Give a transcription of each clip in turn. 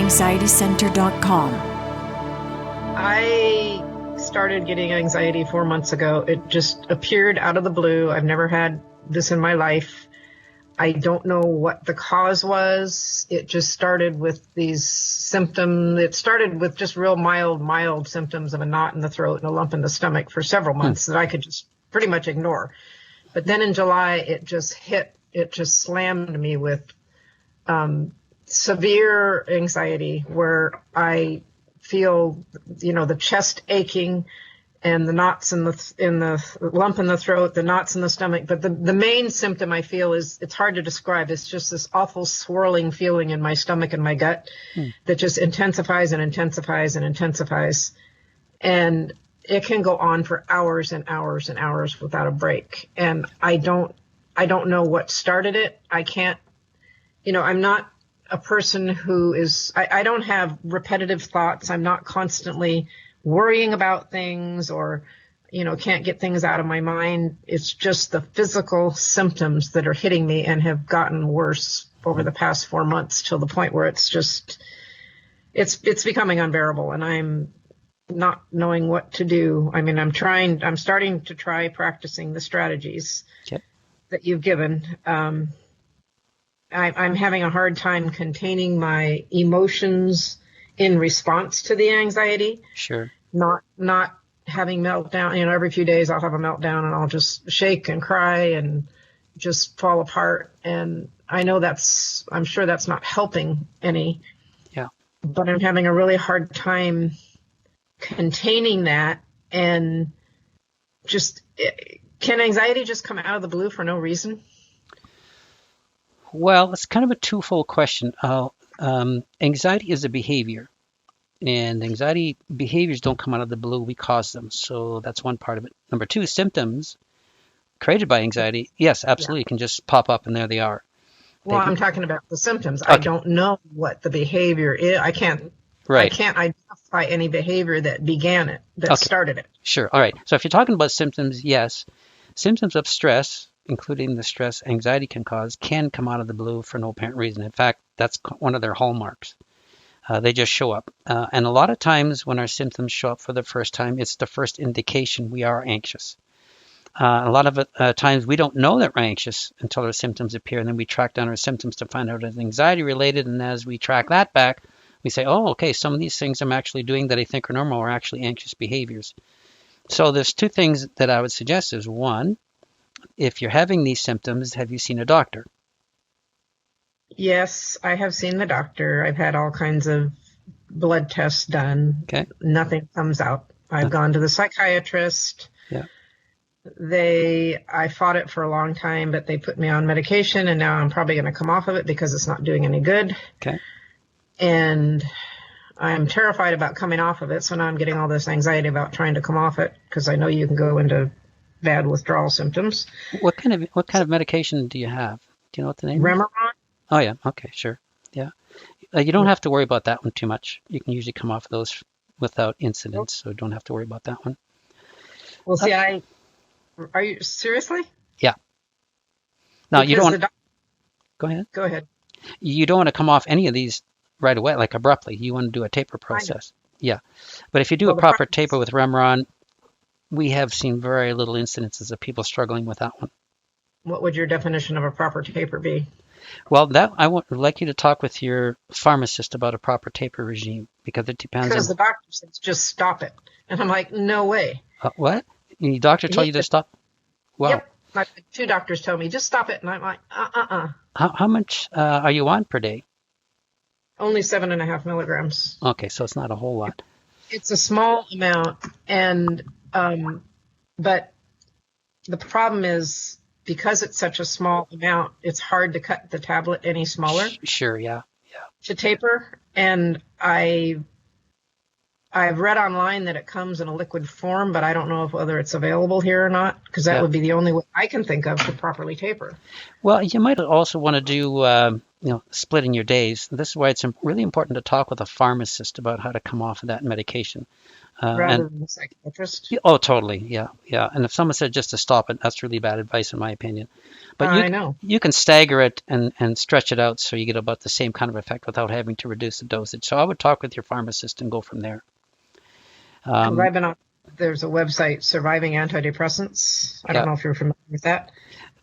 theanxietycenter.com. I started getting anxiety 4 months ago. It just appeared out of the blue. I've never had this in my life. I don't know what the cause was. It just started with these symptoms. It started with just real mild symptoms of a knot in the throat and a lump in the stomach for several months that I could just pretty much ignore. But then in July, it just slammed me with severe anxiety where I feel, the chest aching and the knots in the lump in the throat, the knots in the stomach. But the main symptom I feel is, it's hard to describe. It's just this awful swirling feeling in my stomach and my gut that just intensifies and intensifies and intensifies. And it can go on for hours and hours and hours without a break. And I don't know what started it. I can't, I'm not a person who is, I don't have repetitive thoughts. I'm not constantly worrying about things or, can't get things out of my mind. It's just the physical symptoms that are hitting me and have gotten worse over the past 4 months till the point where it's becoming unbearable, and I'm not knowing what to do. I mean, I'm starting to try practicing the strategies that you've given. I'm having a hard time containing my emotions in response to the anxiety. Sure. Not having meltdown. Every few days I'll have a meltdown and I'll just shake and cry and just fall apart. And I know I'm sure that's not helping any. Yeah. But I'm having a really hard time containing that. And can anxiety just come out of the blue for no reason? Well, it's kind of a twofold question. Anxiety is a behavior, and anxiety behaviors don't come out of the blue. We cause them. So that's one part of it. Number two, symptoms created by anxiety, yes, absolutely, can just pop up and there they are. Well, I'm talking about the symptoms. Okay. I don't know what the behavior is. I can't identify any behavior that began it, that started it. Sure. All right. So if you're talking about symptoms, yes, symptoms of stress, including the stress anxiety can cause, can come out of the blue for no apparent reason. In fact, that's one of their hallmarks. They just show up. And a lot of times when our symptoms show up for the first time, it's the first indication we are anxious. A lot of times we don't know that we're anxious until our symptoms appear, and then we track down our symptoms to find out it's anxiety related. And as we track that back, we say, oh, okay, some of these things I'm actually doing that I think are normal are actually anxious behaviors. So there's two things that I would suggest is, one, if you're having these symptoms, have you seen a doctor? Yes, I have seen the doctor. I've had all kinds of blood tests done. Okay. Nothing comes out. I've gone to the psychiatrist. Yeah. I fought it for a long time, but they put me on medication, and now I'm probably going to come off of it because it's not doing any good. Okay. And I'm terrified about coming off of it, so now I'm getting all this anxiety about trying to come off it because I know you can go into bad withdrawal symptoms. What kind of medication do you have? Do you know what the name is? Remeron. Oh, yeah. Okay, sure. Yeah. You don't have to worry about that one too much. You can usually come off of those without incidents, so don't have to worry about that one. Well, see, are you seriously? Yeah. Now, you don't want Go ahead. Go ahead. You don't want to come off any of these right away, like abruptly. You want to do a taper process. Yeah. But if you do a proper taper with Remeron, we have seen very little incidences of people struggling with that one. What would your definition of a proper taper be? Well, I would like you to talk with your pharmacist about a proper taper regime, because it depends. Because the doctor says just stop it, and I'm like, no way. What? Your doctor told you to stop? Wow. Yep. Like 2 doctors told me just stop it, and I'm like, How much are you on per day? Only 7.5 milligrams. Okay, so it's not a whole lot. It's a small amount, and but the problem is, because it's such a small amount, it's hard to cut the tablet any smaller. Sure, yeah. To taper, and I've read online that it comes in a liquid form, but I don't know whether it's available here or not, because that would be the only way I can think of to properly taper. Well, you might also want to do splitting your days. This is why it's really important to talk with a pharmacist about how to come off of that medication. And rather than a psychiatrist. oh, totally, yeah, yeah. And if someone said just to stop it, that's really bad advice in my opinion. But I know. you can stagger it and stretch it out so you get about the same kind of effect without having to reduce the dosage. So I would talk with your pharmacist and go from there. Because Um, I've been on, there's a website, Surviving Antidepressants. I don't yeah, know if you're familiar with that,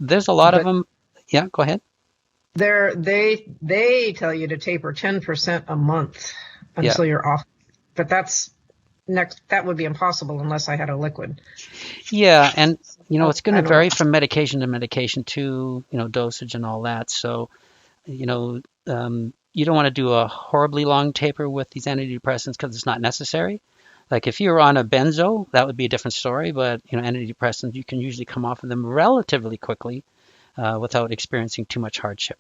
there's a lot of but them. Yeah, go ahead. they tell you to taper 10% a month Yeah. until you're off. But that would be impossible unless I had a liquid. Yeah, and Oh, it's going I to don't vary know. from medication to medication too, dosage and all that. So, you don't want to do a horribly long taper with these antidepressants because it's not necessary. Like if you're on a benzo, that would be a different story. But antidepressants, you can usually come off of them relatively quickly without experiencing too much hardship.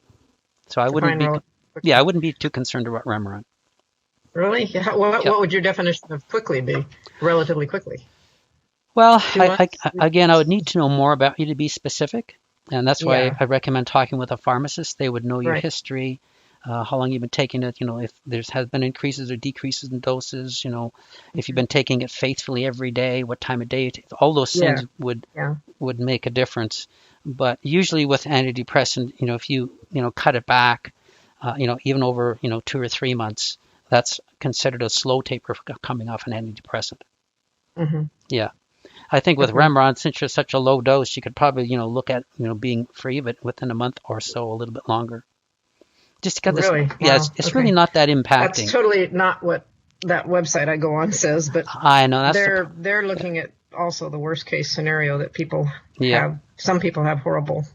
So I wouldn't Define be, relatively yeah, I quickly. wouldn't be too concerned about Remeron. Really? Yeah. What Yep. would your definition of quickly be? Relatively quickly. Well, 2 months? again, I would need to know more about you to be specific, and that's why Yeah. I recommend talking with a pharmacist. They would know your Right. history, how long you've been taking it. If there's has been increases or decreases in doses. If you've been taking it faithfully every day, what time of day you take. All those Yeah. things Yeah. would make a difference. But usually with antidepressant, if you cut it back, even over 2 or 3 months, that's considered a slow taper coming off an antidepressant. Hmm. Yeah. I think with Okay. Remeron, since you're such a low dose, you could probably, look at, being free of it within a month or so, a little bit longer. Just because Really? yeah, Wow. it's really Okay. not that That's impacting. totally not what that website I go on says, but I know that's they're yeah, looking at also the worst case scenario that people yeah, have. Some people have horrible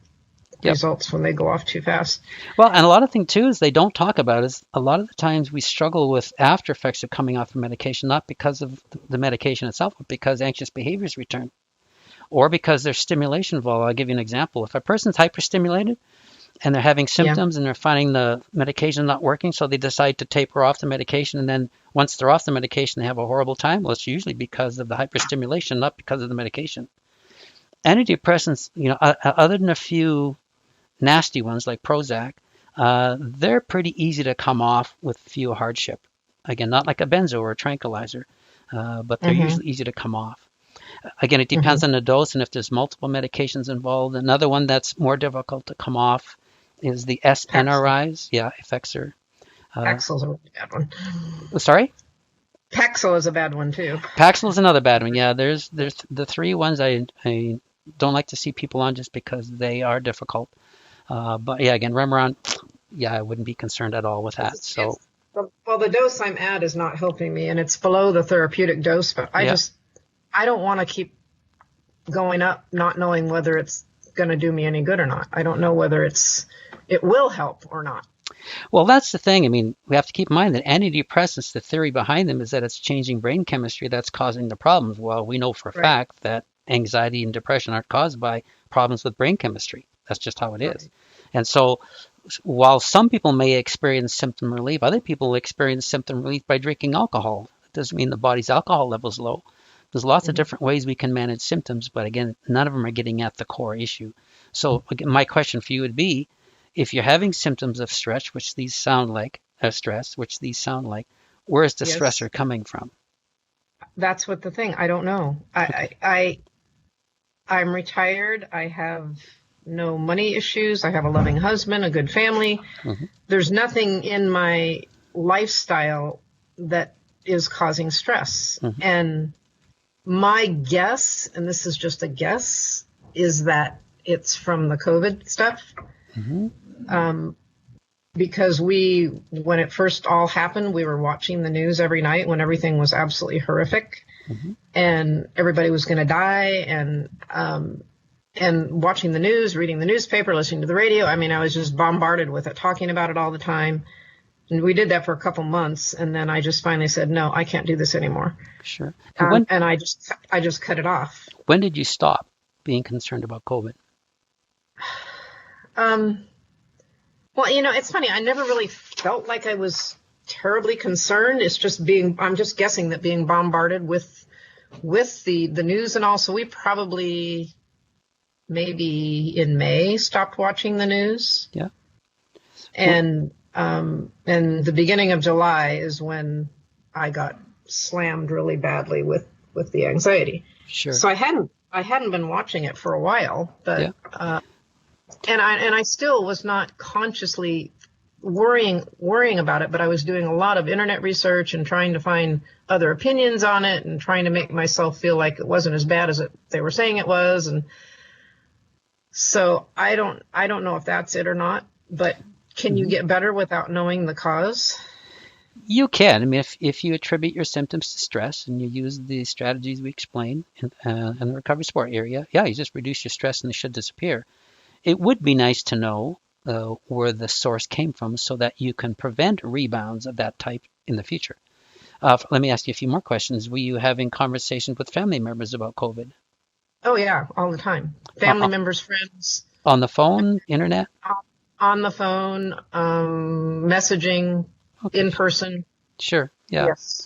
yep. results when they go off too fast. Well, and a lot of thing too is they don't talk about is a lot of the times we struggle with after effects of coming off of medication, not because of the medication itself, but because anxious behaviors return or because there's stimulation involved. I'll give you an example. If a person's hyperstimulated, and they're having Yeah. symptoms and they're finding the medication not working, so they decide to taper off the medication. And then once they're off the medication, they have a horrible time. Well, it's usually because of the hyperstimulation, not because of the medication. Antidepressants, other than a few nasty ones like Prozac, they're pretty easy to come off with few hardship. Again, not like a benzo or a tranquilizer, but they're Hmm. usually easy to come off. Again, it Hmm. depends on the dose and if there's multiple medications involved. Another one that's more difficult to come off is the Paxil. SNRIs. Yeah, Effexor. Uh, Paxil's a really bad one. sorry, Paxil is a bad one too. Paxil is another bad one. Yeah, there's the three ones I don't like to see people on just because they are difficult. But yeah, again, Remeron, yeah, I wouldn't be concerned at all with that. So Well, the dose I'm at is not helping me, and it's below the therapeutic dose. But yeah. I don't want to keep going up, not knowing whether it's going to do me any good or not. I don't know whether it will help or not. Well, that's the thing. I mean, we have to keep in mind that antidepressants, the theory behind them is that it's changing brain chemistry that's causing the problems. Well, we know for a Right. fact that anxiety and depression aren't caused by problems with brain chemistry. That's just how it is. Right. And so, while some people may experience symptom relief, other people experience symptom relief by drinking alcohol. It doesn't mean the body's alcohol level is low. There's lots of Hmm. different ways we can manage symptoms, but again, none of them are getting at the core issue. So, again, my question for you would be, if you're having symptoms of stress, which these sound like, where is the Yes, stressor coming from? that's what the thing. I don't know. Okay. I'm retired. I have no money issues. I have a loving husband, a good family. Hmm. There's nothing in my lifestyle that is causing stress. Hmm. And my guess, and this is just a guess, is that it's from the COVID stuff. Hmm. Um, because when it first all happened, we were watching the news every night when everything was absolutely horrific Hmm. and everybody was going to die, and watching the news, reading the newspaper, listening to the radio. I mean, I was just bombarded with it, talking about it all the time. And we did that for a couple months, and then I just finally said, no, I can't do this anymore. Sure. And when And I just cut it off. when did you stop being concerned about COVID? Um, well, it's funny. I never really felt like I was terribly concerned. It's just I'm just guessing that being bombarded with the news and all. So we probably maybe in May stopped watching the news, Yeah. Well, and the beginning of July is when I got slammed really badly with the anxiety. Sure. So I hadn't been watching it for a while, but Yeah. and I still was not consciously worrying about it, but I was doing a lot of internet research and trying to find other opinions on it and trying to make myself feel like it wasn't as bad as they were saying it was. And so I don't know if that's it or not, but can you get better without knowing the cause? You can. I mean, if you attribute your symptoms to stress and you use the strategies we explained in the recovery support area, yeah, you just reduce your stress and they should disappear. It would be nice to know where the source came from so that you can prevent rebounds of that type in the future. Let me ask you a few more questions. Were you having conversations with family members about COVID? Oh yeah, all the time. Family members, friends. On the phone, internet? On the phone, messaging, in person. Sure, yeah. Yes,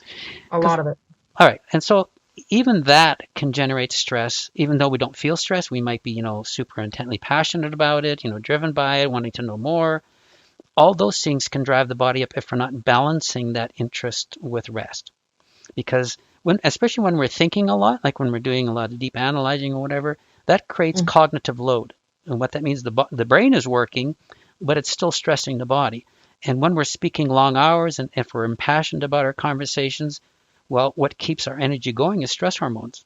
a lot of it. All right, and so even that can generate stress. Even though we don't feel stress, we might be, super intently passionate about it, driven by it, wanting to know more. All those things can drive the body up if we're not balancing that interest with rest. Because especially when we're thinking a lot, like when we're doing a lot of deep analyzing or whatever, that creates cognitive load. And what that means, the brain is working, but it's still stressing the body. And when we're speaking long hours and if we're impassioned about our conversations, well, what keeps our energy going is stress hormones.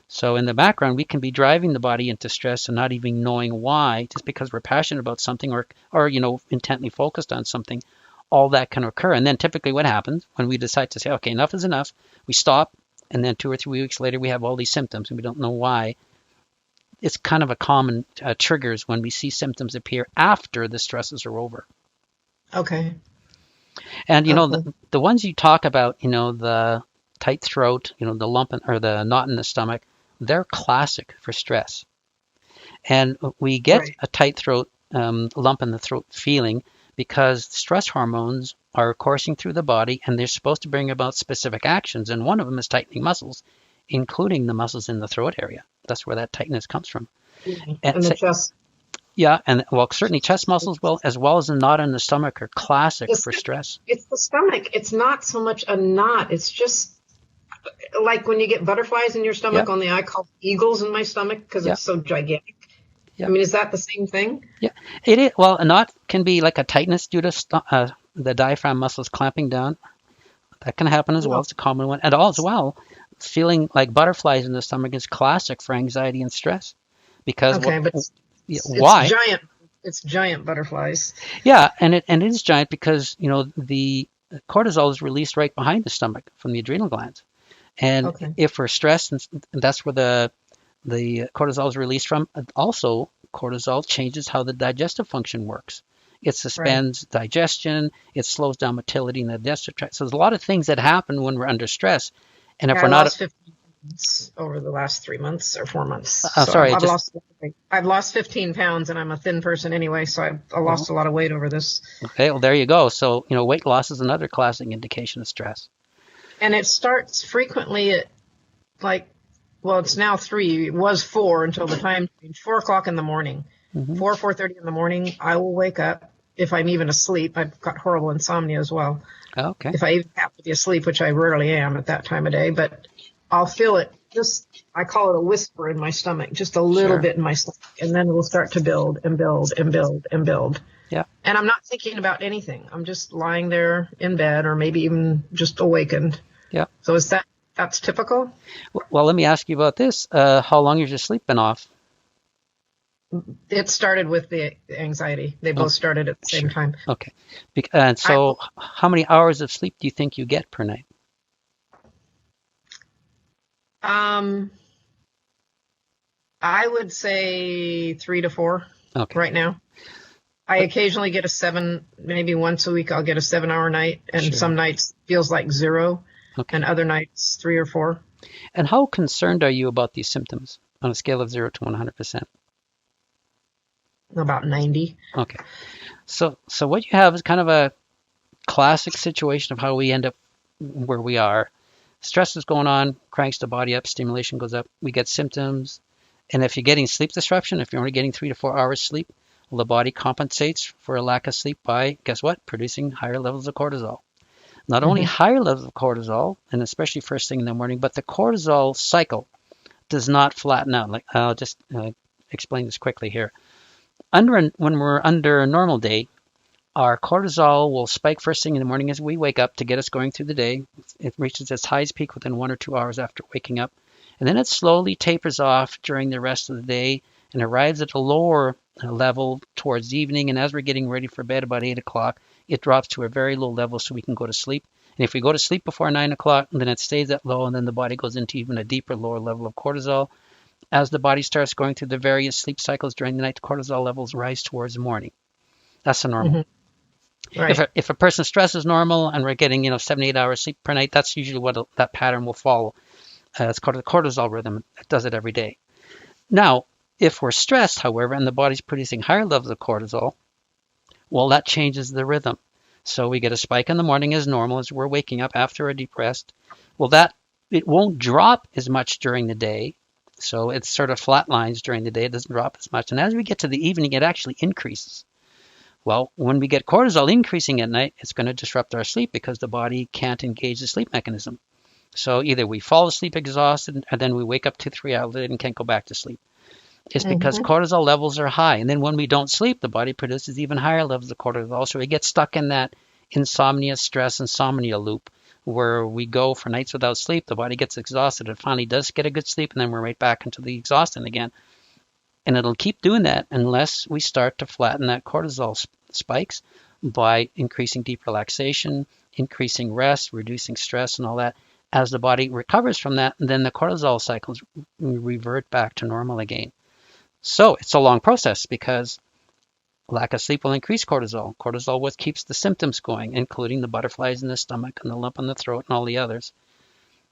So in the background, we can be driving the body into stress and not even knowing why, just because we're passionate about something or intently focused on something. All that can occur. And then typically what happens when we decide to say, okay, enough is enough, we stop, and then 2 or 3 weeks later we have all these symptoms and we don't know why. It's kind of a common triggers when we see symptoms appear after the stresses are over. Okay. And the ones you talk about, the tight throat, the lump or the knot in the stomach, they're classic for stress. And we get a tight throat, lump in the throat feeling because stress hormones are coursing through the body and they're supposed to bring about specific actions. And one of them is tightening muscles, including the muscles in the throat area. That's where that tightness comes from. And the chest. Yeah, and certainly chest muscles, as well as the knot in the stomach, are classic for stress. It's the stomach. It's not so much a knot. It's just like when you get butterflies in your stomach. Only I call eagles in my stomach because it's so gigantic. I mean, is that the same thing? Yeah, it is. Well, a knot can be like a tightness due to the diaphragm muscles clamping down. That can happen as well. It's a common one. And as well, feeling like butterflies in the stomach is classic for anxiety and stress. Because why? It's giant butterflies. Yeah, and it is giant because the cortisol is released right behind the stomach from the adrenal glands, and if we're stressed, and that's where the cortisol is released from. Also, cortisol changes how the digestive function works. It suspends digestion. It slows down motility in the digestive tract. So there's a lot of things that happen when we're under stress, and if we're not over the last 3 months or 4 months. I've lost 15 pounds and I'm a thin person anyway, so I lost a lot of weight over this. Okay, well, there you go. So, weight loss is another classic indication of stress. And it starts frequently at it's now 3, it was 4 until the time, 4 o'clock in the morning. 4:30 in the morning, I will wake up if I'm even asleep. I've got horrible insomnia as well. Okay. If I even have to be asleep, which I rarely am at that time of day, but I'll feel it I call it a whisper in my stomach, just a little bit in my stomach, and then it will start to build and build and build and build. Yeah. And I'm not thinking about anything. I'm just lying there in bed or maybe even just awakened. Yeah. So that's typical? Well, let me ask you about this. How long has your sleep been off? It started with the anxiety. They both started at the same time. Okay. And so how many hours of sleep do you think you get per night? I would say 3 to 4 right now. I occasionally get a 7, maybe once a week I'll get a 7-hour night, and some nights feels like 0, and other nights 3 or 4. And how concerned are you about these symptoms on a scale of 0 to 100%? About 90. Okay. So what you have is kind of a classic situation of how we end up where we are. Stress is going on, cranks the body up, stimulation goes up, we get symptoms. And if you're getting sleep disruption, if you're only getting 3 to 4 hours sleep, well, the body compensates for a lack of sleep by, guess what? Producing higher levels of cortisol. Not only Hmm. higher levels of cortisol, and especially first thing in the morning, but the cortisol cycle does not flatten out. Like I'll just explain this quickly here. When we're under a normal day, our cortisol will spike first thing in the morning as we wake up to get us going through the day. It reaches its highest peak within 1 or 2 hours after waking up. And then it slowly tapers off during the rest of the day and arrives at a lower level towards evening. And as we're getting ready for bed about 8 o'clock, it drops to a very low level so we can go to sleep. And if we go to sleep before 9 o'clock, then it stays at low, and then the body goes into even a deeper, lower level of cortisol. As the body starts going through the various sleep cycles during the night, the cortisol levels rise towards morning. That's the normal. Hmm. Right. If a person's stress is normal and we're getting 7 to 8 hours sleep per night, that's usually what that pattern will follow. It's called the cortisol rhythm. It does it every day. Now, if we're stressed, however, and the body's producing higher levels of cortisol, well, that changes the rhythm. So we get a spike in the morning as normal as we're waking up after a deep rest. Well, it won't drop as much during the day. So it sort of flatlines during the day. It doesn't drop as much. And as we get to the evening, it actually increases. Well, when we get cortisol increasing at night, it's going to disrupt our sleep because the body can't engage the sleep mechanism. So either we fall asleep exhausted and then we wake up 2, 3 hours later and can't go back to sleep. It's because Hmm. cortisol levels are high. And then when we don't sleep, the body produces even higher levels of cortisol. So we get stuck in that insomnia loop where we go for nights without sleep. The body gets exhausted. It finally does get a good sleep, and then we're right back into the exhaustion again. And it'll keep doing that unless we start to flatten that cortisol spikes by increasing deep relaxation, increasing rest, reducing stress, and all that. As the body recovers from that, then the cortisol cycles revert back to normal again. So it's a long process because lack of sleep will increase cortisol. Cortisol what keeps the symptoms going, including the butterflies in the stomach and the lump in the throat and all the others.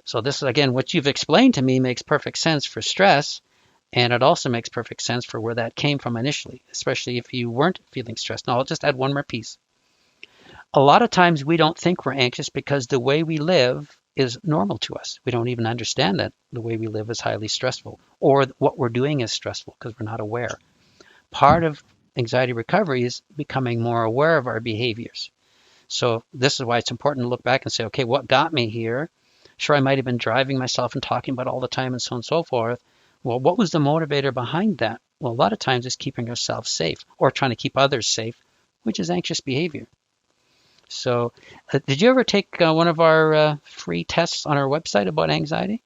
So this, again, what you've explained to me makes perfect sense for stress, and it also makes perfect sense for where that came from initially, especially if you weren't feeling stressed. Now, I'll just add one more piece. A lot of times we don't think we're anxious because the way we live is normal to us. We don't even understand that the way we live is highly stressful, or what we're doing is stressful because we're not aware. Part of anxiety recovery is becoming more aware of our behaviors. So this is why it's important to look back and say, okay, what got me here? Sure, I might have been driving myself and talking about all the time and so on and so forth. Well, what was the motivator behind that? Well, a lot of times it's keeping ourselves safe or trying to keep others safe, which is anxious behavior. So did you ever take one of our free tests on our website about anxiety?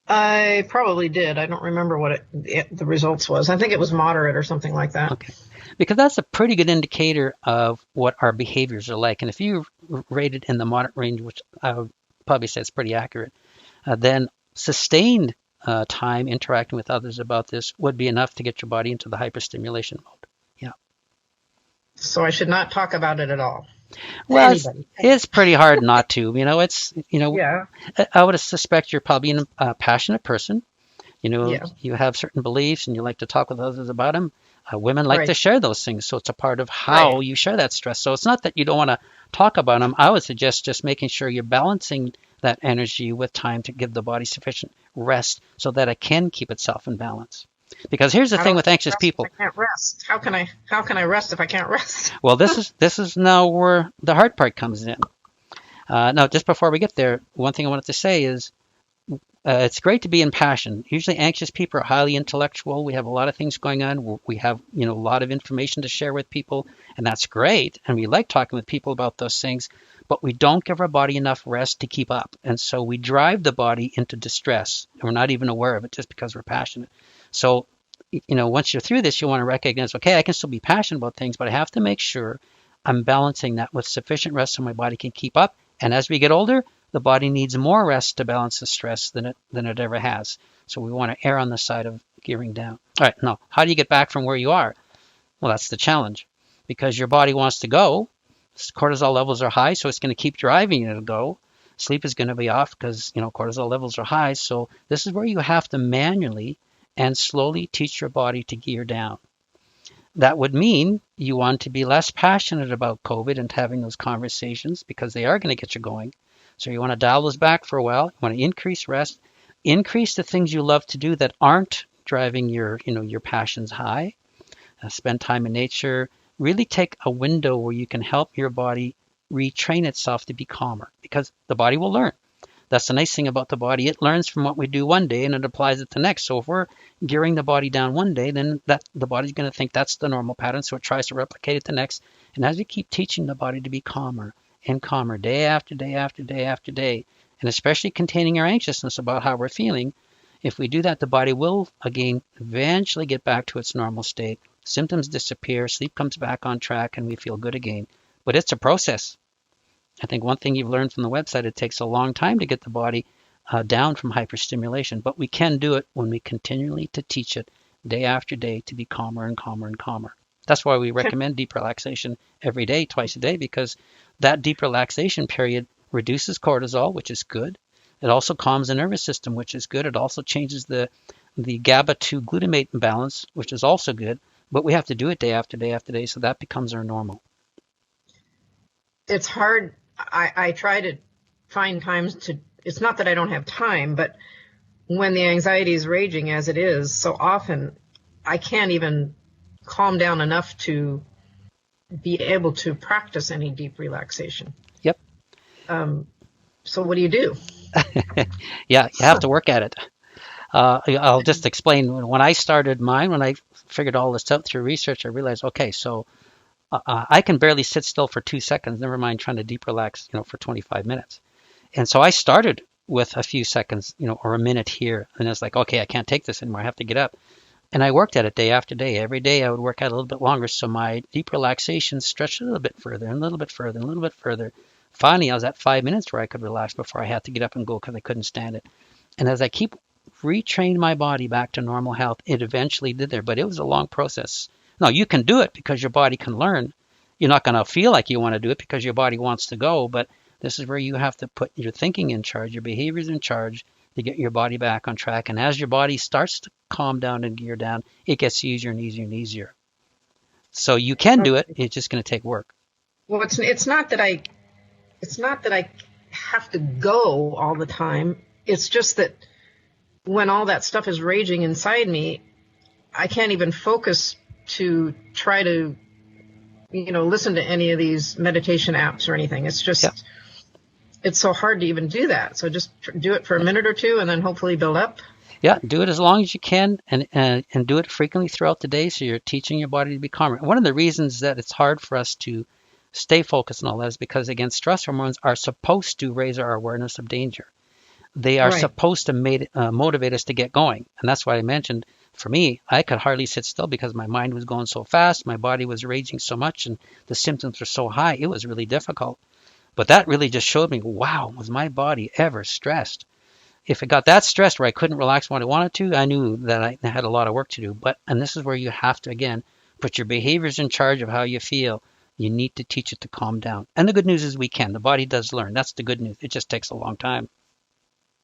I probably did. I don't remember what the results was. I think it was moderate or something like that. Okay. Because that's a pretty good indicator of what our behaviors are like. And if you rate it in the moderate range, which I would probably say is pretty accurate, then sustained time interacting with others about this would be enough to get your body into the hyperstimulation mode. Yeah. So I should not talk about it at all to Well, anybody. it's pretty hard not to. Yeah. I would suspect you're probably a passionate person. Yeah. You have certain beliefs and you like to talk with others about them. Women like to Right. share those things, so it's a part of Right. how you share that stress. So it's not that you don't want to talk about them. I would suggest just making sure you're balancing that energy with time to give the body sufficient rest so that it can keep itself in balance. Because here's the How do thing I with anxious rest if people. I can't rest? How can I rest if I can't rest? Well, this is now where the hard part comes in. Now, just before we get there, one thing I wanted to say is it's great to be impassioned. Usually anxious people are highly intellectual. We have a lot of things going on. We have, a lot of information to share with people, and that's great. And we like talking with people about those things, but we don't give our body enough rest to keep up. And so we drive the body into distress, and we're not even aware of it just because we're passionate. So, once you're through this, you want to recognize, okay, I can still be passionate about things, but I have to make sure I'm balancing that with sufficient rest so my body can keep up. And as we get older, the body needs more rest to balance the stress than it ever has. So we want to err on the side of gearing down. All right, now, how do you get back from where you are? Well, that's the challenge because your body wants to go. Cortisol levels are high, so it's going to keep driving you to go. Sleep is going to be off because, cortisol levels are high. So this is where you have to manually and slowly teach your body to gear down. That would mean you want to be less passionate about COVID and having those conversations because they are going to get you going. So you want to dial those back for a while. You want to increase rest, increase the things you love to do that aren't driving your passions high. Spend time in nature. Really take a window where you can help your body retrain itself to be calmer, because the body will learn. That's the nice thing about the body. It learns from what we do one day and it applies it the next. So if we're gearing the body down one day, then the body's going to think that's the normal pattern. So it tries to replicate it the next. And as we keep teaching the body to be calmer and calmer day after day after day after day, and especially containing our anxiousness about how we're feeling, if we do that, the body will again eventually get back to its normal state. Symptoms disappear, sleep comes back on track, and we feel good again. But it's a process. I think one thing you've learned from the website, it takes a long time to get the body down from hyperstimulation, but we can do it when we continually to teach it day after day to be calmer and calmer and calmer. That's why we recommend deep relaxation every day, twice a day, because that deep relaxation period reduces cortisol, which is good. It also calms the nervous system, which is good. It also changes the GABA to glutamate imbalance, which is also good. But we have to do it day after day after day, so that becomes our normal. It's hard. I try to find times to, it's not that I don't have time, but when the anxiety is raging as it is, so often I can't even calm down enough to be able to practice any deep relaxation. Yep. So what do you do? Yeah, you have to work at it. I'll just explain. When I started mine, when I figured all this out through research, I realized, okay, so I can barely sit still for 2 seconds, never mind trying to deep relax, for 25 minutes. And so I started with a few seconds, or a minute here. And it's like, okay, I can't take this anymore. I have to get up. And I worked at it day after day. Every day I would work at it a little bit longer. So my deep relaxation stretched a little bit further and a little bit further and a little bit further. Finally, I was at 5 minutes where I could relax before I had to get up and go because I couldn't stand it. And as I keep retrained my body back to normal health, it eventually did there. But it was a long process. Now, you can do it because your body can learn. You're not going to feel like you want to do it because your body wants to go. But this is where you have to put your thinking in charge, your behaviors in charge to get your body back on track. And as your body starts to calm down and gear down, it gets easier and easier and easier. So you can do it. It's just going to take work. Well, it's not that I have to go all the time. It's just that when all that stuff is raging inside me, I can't even focus to try to, listen to any of these meditation apps or anything. It's just, It's so hard to even do that. So just do it for a minute or two and then hopefully build up. Yeah, do it as long as you can and do it frequently throughout the day so you're teaching your body to be calmer. One of the reasons that it's hard for us to stay focused on all that is because, again, stress hormones are supposed to raise our awareness of danger. They are supposed to motivate us to get going. And that's why I mentioned, for me, I could hardly sit still because my mind was going so fast, my body was raging so much, and the symptoms were so high, it was really difficult. But that really just showed me, wow, was my body ever stressed? If it got that stressed where I couldn't relax when I wanted to, I knew that I had a lot of work to do. And this is where you have to, again, put your behaviors in charge of how you feel. You need to teach it to calm down. And the good news is we can. The body does learn. That's the good news. It just takes a long time.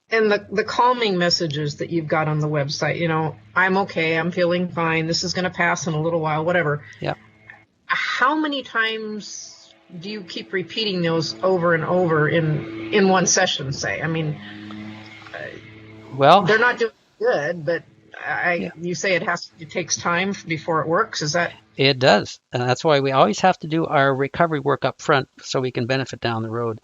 And the calming messages that you've got on the website, I'm okay, I'm feeling fine, this is going to pass in a little while, whatever. Yeah. How many times do you keep repeating those over and over in one session, say? I mean, well, they're not doing good, but you say it takes time before it works. Is that? It does. And that's why we always have to do our recovery work up front so we can benefit down the road.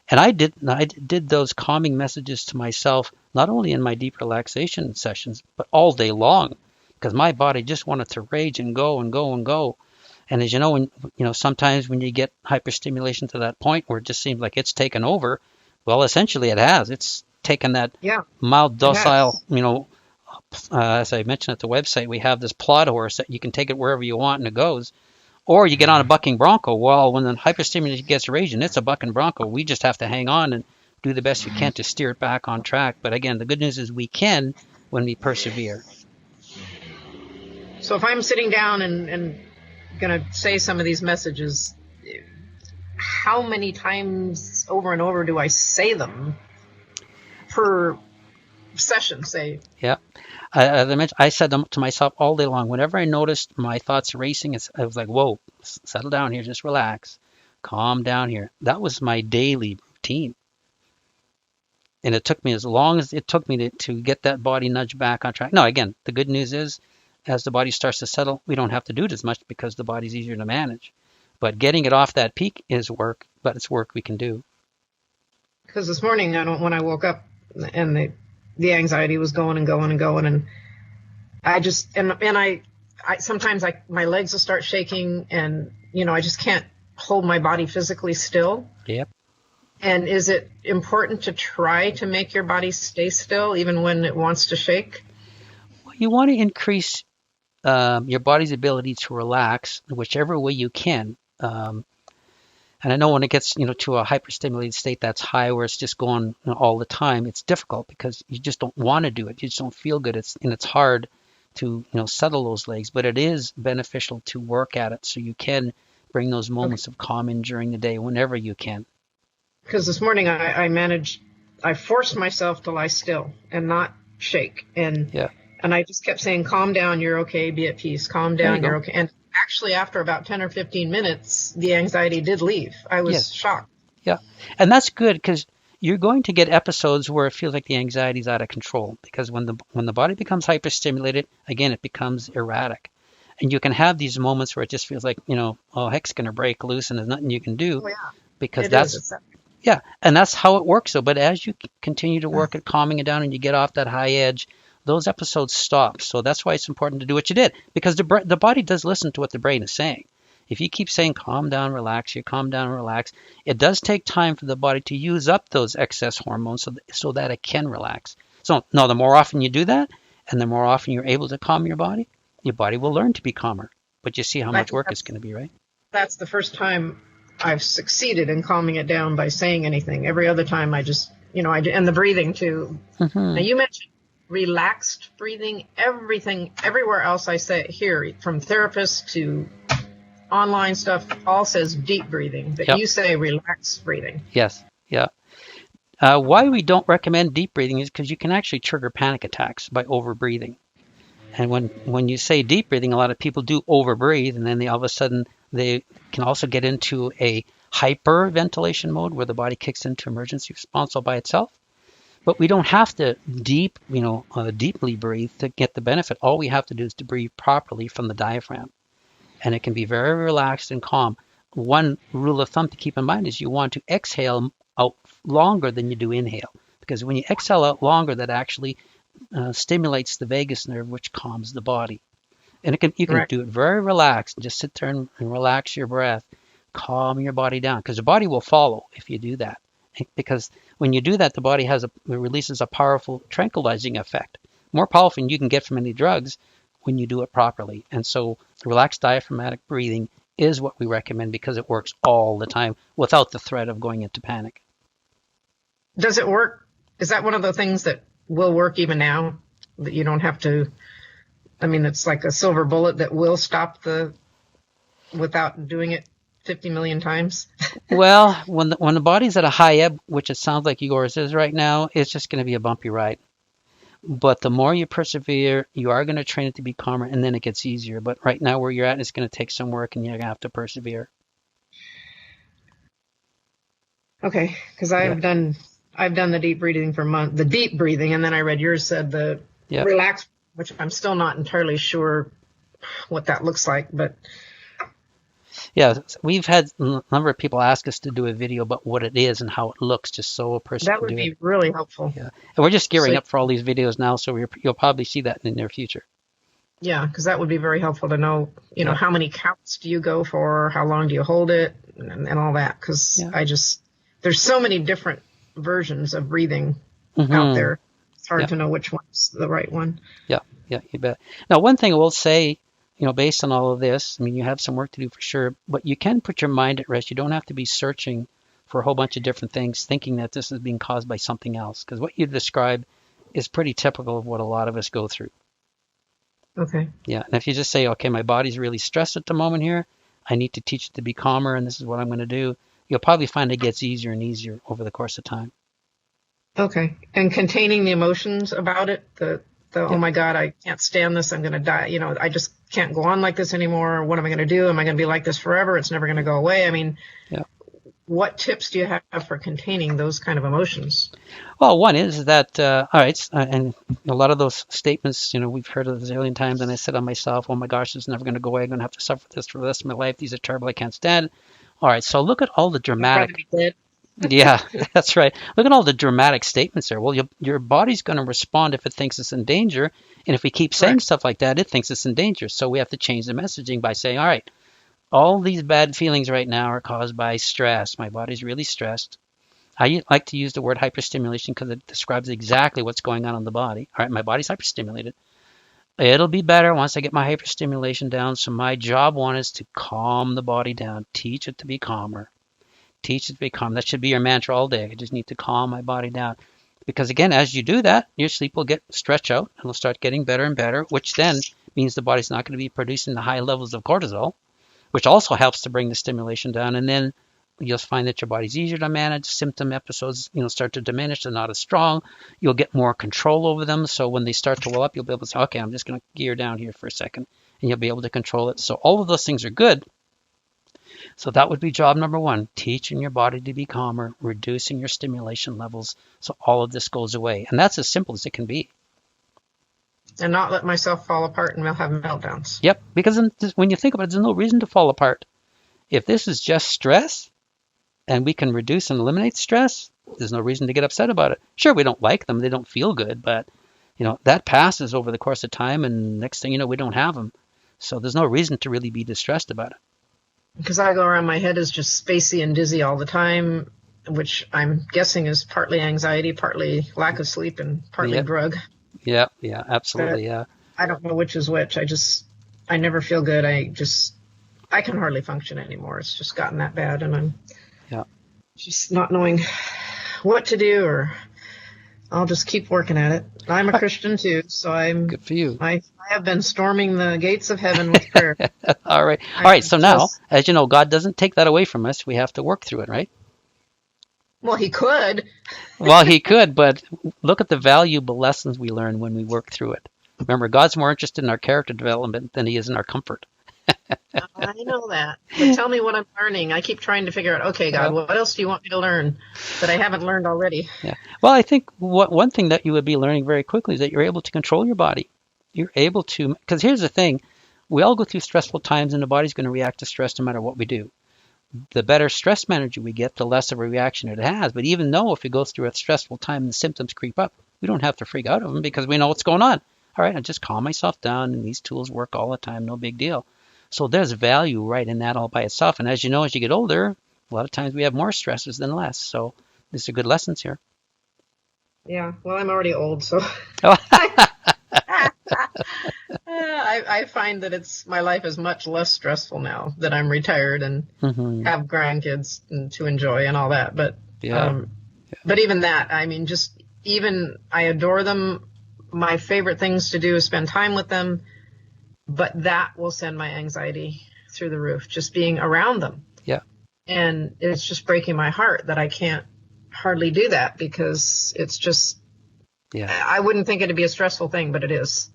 And I did those calming messages to myself, not only in my deep relaxation sessions, but all day long, because my body just wanted to rage and go and go and go. And as you know, sometimes when you get hyperstimulation to that point where it just seems like it's taken over, well, essentially it has. It's taken that mild, docile, as I mentioned at the website, we have this plod horse that you can take it wherever you want and it goes. Or you get on a bucking bronco. Well, when the hyperstimulation gets raging, it's a bucking bronco. We just have to hang on and do the best we can to steer it back on track. But again, the good news is we can when we persevere. So if I'm sitting down and going to say some of these messages, how many times over and over do I say them per session, say? Yeah. As I mentioned, I said them to myself all day long. Whenever I noticed my thoughts racing, I was like, whoa, settle down here, just relax, calm down here. That was my daily routine. And it took me as long as it took me to get that body nudge back on track. Now, again, the good news is as the body starts to settle, we don't have to do it as much because the body's easier to manage. But getting it off that peak is work, but it's work we can do. Because this morning, when I woke up and the anxiety was going and going and going, and I just and I sometimes my legs will start shaking, and I just can't hold my body physically still. Yep. And is it important to try to make your body stay still even when it wants to shake? Well, you want to increase your body's ability to relax whichever way you can. And I know when it gets to a hyperstimulated state that's high, where it's just going all the time, it's difficult because you just don't want to do it. You just don't feel good. It's hard to settle those legs, but it is beneficial to work at it so you can bring those moments of calm in during the day whenever you can. Because this morning I forced myself to lie still and not shake. And I just kept saying, calm down, you're okay, be at peace, calm down, you're okay. And actually, after about 10 or 15 minutes, the anxiety did leave. I was shocked. Yeah. And that's good, because you're going to get episodes where it feels like the anxiety is out of control, because when the body becomes hyperstimulated, again, it becomes erratic. And you can have these moments where it just feels like, oh, heck's going to break loose and there's nothing you can do. Oh, yeah. Because and that's how it works. So, but as you continue to work at calming it down and you get off that high edge, those episodes stop. So that's why it's important to do what you did, because the body does listen to what the brain is saying. If you keep saying, calm down, relax, calm down, relax, it does take time for the body to use up those excess hormones so that it can relax. So no, the more often you do that, and the more often you're able to calm your body will learn to be calmer. But you see how much work it's going to be, right? That's the first time I've succeeded in calming it down by saying anything. Every other time I just, and the breathing too. Now you mentioned relaxed breathing. Everywhere else I say here, from therapists to online stuff, all says deep breathing, but you say relaxed breathing. Yes. Yeah. Why we don't recommend deep breathing is because you can actually trigger panic attacks by over breathing. And when you say deep breathing, a lot of people do overbreathe, and then all of a sudden they can also get into a hyperventilation mode where the body kicks into emergency response all by itself. But we don't have to deeply breathe to get the benefit. All we have to do is to breathe properly from the diaphragm, and it can be very relaxed and calm. One rule of thumb to keep in mind is you want to exhale out longer than you do inhale, because when you exhale out longer, that actually stimulates the vagus nerve, which calms the body. And you can do it very relaxed. Just sit there and relax your breath, calm your body down, because the body will follow if you do that. Because when you do that, the body releases a powerful tranquilizing effect, more powerful than you can get from any drugs when you do it properly. And so relaxed diaphragmatic breathing is what we recommend, because it works all the time without the threat of going into panic. Does it work? Is that one of the things that will work even now, that you don't have to? I mean, it's like a silver bullet that will stop without doing it 50 million times? Well, when the body's at a high ebb, which it sounds like yours is right now, it's just going to be a bumpy ride. But the more you persevere, you are going to train it to be calmer, and then it gets easier. But right now where you're at, it's going to take some work, and you're going to have to persevere. Okay, because I've done the deep breathing for months, the deep breathing, and then I read yours said the relaxed, which I'm still not entirely sure what that looks like, but yeah, we've had a number of people ask us to do a video about what it is and how it looks, just so a person that would can do be it. Really helpful. Yeah, and we're just gearing up for all these videos now, so you'll probably see that in the near future. Yeah, because that would be very helpful to know, know, how many counts do you go for, how long do you hold it, and all that, because there's so many different versions of breathing out there. It's hard to know which one's the right one. Yeah, you bet. Now, one thing I will say, based on all of this, I mean, you have some work to do for sure, but you can put your mind at rest. You don't have to be searching for a whole bunch of different things, thinking that this is being caused by something else, because what you describe is pretty typical of what a lot of us go through. Okay. Yeah, and if you just say, okay, my body's really stressed at the moment here, I need to teach it to be calmer, and this is what I'm going to do, you'll probably find it gets easier and easier over the course of time. Okay. And containing the emotions about it, oh my God, I can't stand this, I'm going to die. I just can't go on like this anymore. What am I going to do? Am I going to be like this forever? It's never going to go away. I mean, what tips do you have for containing those kind of emotions? Well, one is that, all right, and a lot of those statements, we've heard of a zillion times, and I said on myself, oh my gosh, it's never going to go away. I'm going to have to suffer this for the rest of my life. These are terrible. I can't stand. All right, so look at all the I'd rather dramatic. be dead. Yeah, that's right. Look at all the dramatic statements there. Well, your body's going to respond if it thinks it's in danger, and if we keep saying Correct. stuff like that, it thinks it's in danger. So we have to change the messaging by saying, all right, all these bad feelings right now are caused by stress. My body's really stressed. I like to use the word hyperstimulation because it describes exactly what's going on in the body. All right, my body's hyperstimulated. It'll be better once I get my hyperstimulation down. So my job one is to calm the body down, teach it to be calmer, teach it to be calm. That should be your mantra all day. I just need to calm my body down. Because again, as you do that, your sleep will get stretched out and will start getting better and better, which then means the body's not going to be producing the high levels of cortisol, which also helps to bring the stimulation down. And then you'll find that your body's easier to manage. Symptom episodes, start to diminish. They're not as strong. You'll get more control over them. So when they start to well up, you'll be able to say, okay, I'm just going to gear down here for a second, and you'll be able to control it. So all of those things are good. So that would be job number one, teaching your body to be calmer, reducing your stimulation levels. So all of this goes away. And that's as simple as it can be. And not let myself fall apart and have meltdowns. Yep. Because when you think about it, there's no reason to fall apart. If this is just stress, and we can reduce and eliminate stress, there's no reason to get upset about it. Sure, we don't like them, they don't feel good, but that passes over the course of time, and next thing you know, we don't have them. So there's no reason to really be distressed about it. Because I go around, my head is just spacey and dizzy all the time, which I'm guessing is partly anxiety, partly lack of sleep, and partly Yep. drug. Yeah, absolutely, But yeah. I don't know which is which. I never feel good. I can hardly function anymore. It's just gotten that bad, and I'm Yeah. just not knowing what to do, or I'll just keep working at it. I'm a Christian too, so Good for you. I have been storming the gates of heaven with prayer. All right. All I right. So now, just, as you know, God doesn't take that away from us. We have to work through it, right? well, he could. Well, he could, but look at the valuable lessons we learn when we work through it. Remember, God's more interested in our character development than he is in our comfort. I know that. But tell me what I'm learning. I keep trying to figure out, okay, God, Well, what else do you want me to learn that I haven't learned already? yeah. Well, I think one thing that you would be learning very quickly is that you're able to control your body. You're able to, because here's the thing, we all go through stressful times and the body's going to react to stress no matter what we do. The better stress manager we get, the less of a reaction it has. But even though if it goes through a stressful time and the symptoms creep up, we don't have to freak out of them because we know what's going on. All right, I just calm myself down and these tools work all the time, no big deal. So there's value right in that all by itself. And as you know, as you get older, a lot of times we have more stressors than less. So these are good lessons here. Yeah, well, I'm already old, so Oh, I find that my life is much less stressful now that I'm retired and mhm. have grandkids to enjoy and all that. Yeah, But even that, I mean, I adore them. My favorite things to do is spend time with them, but that will send my anxiety through the roof, just being around them. yeah, And it's just breaking my heart that I can't hardly do that because it's just, yeah. I wouldn't think it'd be a stressful thing, but it is.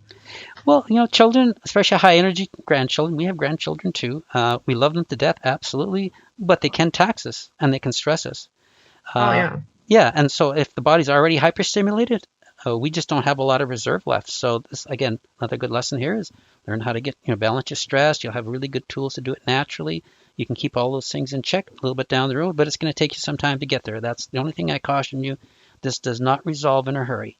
Well, children, especially high energy grandchildren, we have grandchildren too. We love them to death, absolutely, but they can tax us and they can stress us. Oh, Uh, yeah. yeah, and so if the body's already hyperstimulated, we just don't have a lot of reserve left. So this, again, another good lesson here is learn how to get, balance your stress. You'll have really good tools to do it naturally. You can keep all those things in check a little bit down the road, but it's going to take you some time to get there. That's the only thing I caution you. This does not resolve in a hurry.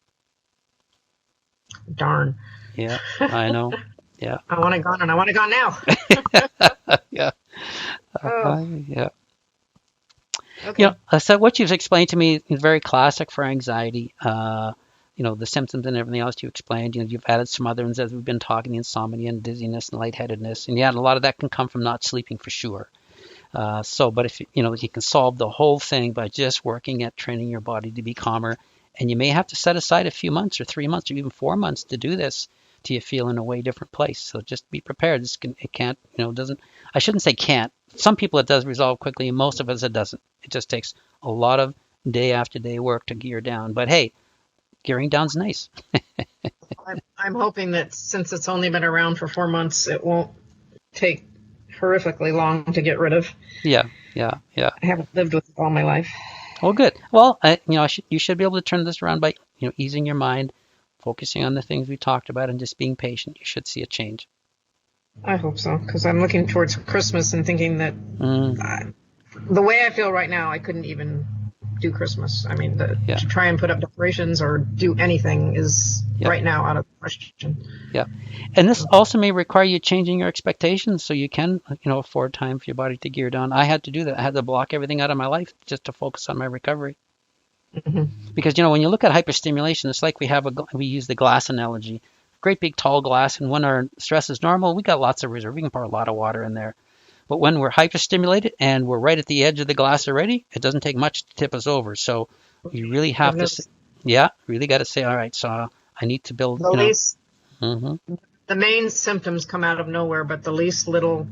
Darn. Yeah, I know. Yeah, I want it gone and I want it gone now. yeah, Oh, yeah. okay. So what you've explained to me is very classic for anxiety. The symptoms and everything else you explained. You've added some other ones as we've been talking, the insomnia and dizziness and lightheadedness. And yeah, a lot of that can come from not sleeping for sure. But if you can solve the whole thing by just working at training your body to be calmer, and you may have to set aside a few months or 3 months or even 4 months to do this till you feel in a way different place. So just be prepared. It can't, doesn't. I shouldn't say can't. Some people it does resolve quickly, and most of us it doesn't. It just takes a lot of day after day work to gear down. But hey, gearing down's nice. I'm hoping that since it's only been around for 4 months, it won't take horrifically long to get rid of. Yeah, yeah, yeah. I haven't lived with it all my life. Oh, good. Well, you should be able to turn this around by, easing your mind, focusing on the things we talked about, and just being patient. You should see a change. I hope so, because I'm looking towards Christmas and thinking that the way I feel right now, I couldn't even do Christmas. I mean, Yeah. to try and put up decorations or do anything is right now out of the question. Yeah. And this also may require you changing your expectations so you can, afford time for your body to gear down. I had to do that. I had to block everything out of my life just to focus on my recovery. Because, when you look at hyperstimulation, it's like we use the glass analogy. Great big tall glass, and when our stress is normal, we got lots of reserve. We can pour a lot of water in there. But when we're hyperstimulated and we're right at the edge of the glass already, it doesn't take much to tip us over. So you really have really got to say, all right, so I need to build. The main symptoms come out of nowhere, but the least little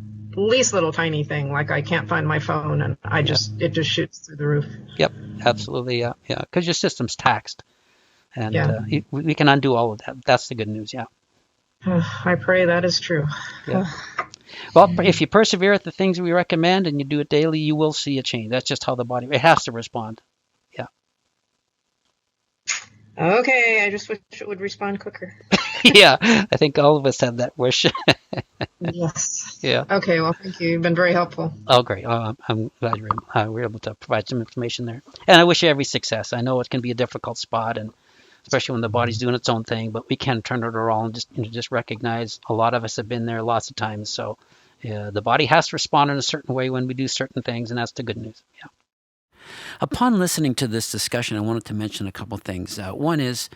tiny thing, like I can't find my phone, and it just shoots through the roof. Yep, absolutely, yeah, because your system's taxed, and we can undo all of that. That's the good news, yeah. I pray that is true. Yeah. Well, if you persevere at the things we recommend and you do it daily, you will see a change. That's just how the body, it has to respond. Yeah. Okay, I just wish it would respond quicker. Yeah, I think all of us have that wish. Yes. Yeah. Okay, well, thank you. You've been very helpful. Oh, great. I'm glad we were able to provide some information there. And I wish you every success. I know it can be a difficult spot, and especially when the body's doing its own thing, but we can turn it around and just recognize a lot of us have been there lots of times. So the body has to respond in a certain way when we do certain things, and that's the good news. Yeah. Upon listening to this discussion, I wanted to mention a couple things. One is,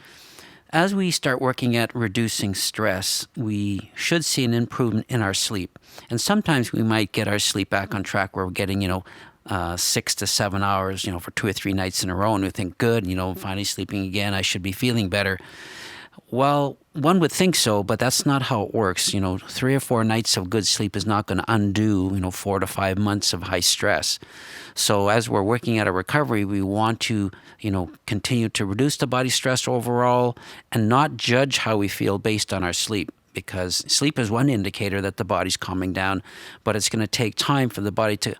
as we start working at reducing stress, we should see an improvement in our sleep. And sometimes we might get our sleep back on track where we're getting, 6 to 7 hours, for 2 or 3 nights in a row. And we think, good, finally sleeping again. I should be feeling better. Well, one would think so, but that's not how it works. 3 or 4 nights of good sleep is not going to undo, 4 to 5 months of high stress. So as we're working at a recovery, we want to, continue to reduce the body stress overall and not judge how we feel based on our sleep, because sleep is one indicator that the body's calming down, but it's going to take time for the body to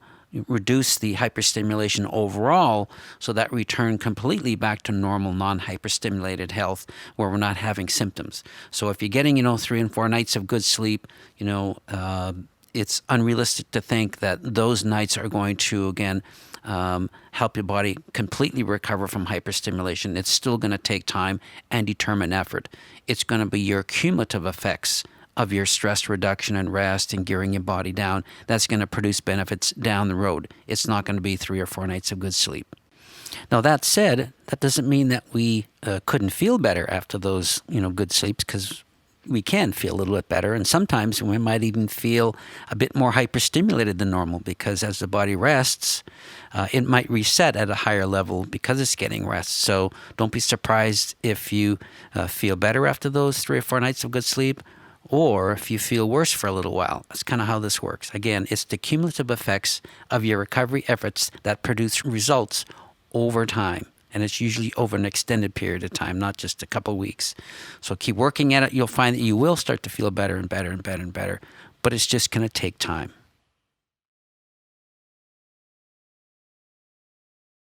reduce the hyperstimulation overall so that we return completely back to normal non-hyperstimulated health where we're not having symptoms. So if you're getting, 3 and 4 nights of good sleep, it's unrealistic to think that those nights are going to, again, help your body completely recover from hyperstimulation. It's still going to take time and determined effort. It's going to be your cumulative effects of your stress reduction and rest and gearing your body down that's going to produce benefits down the road. It's not going to be 3 or 4 nights of good sleep. Now, that said, that doesn't mean that we couldn't feel better after those, good sleeps, because we can feel a little bit better, and sometimes we might even feel a bit more hyperstimulated than normal, because as the body rests, it might reset at a higher level because it's getting rest. So don't be surprised if you feel better after those 3 or 4 nights of good sleep, or if you feel worse for a little while. That's kind of how this works. Again, it's the cumulative effects of your recovery efforts that produce results over time. And it's usually over an extended period of time, not just a couple weeks. So keep working at it. You'll find that you will start to feel better and better and better and better. But it's just going to take time.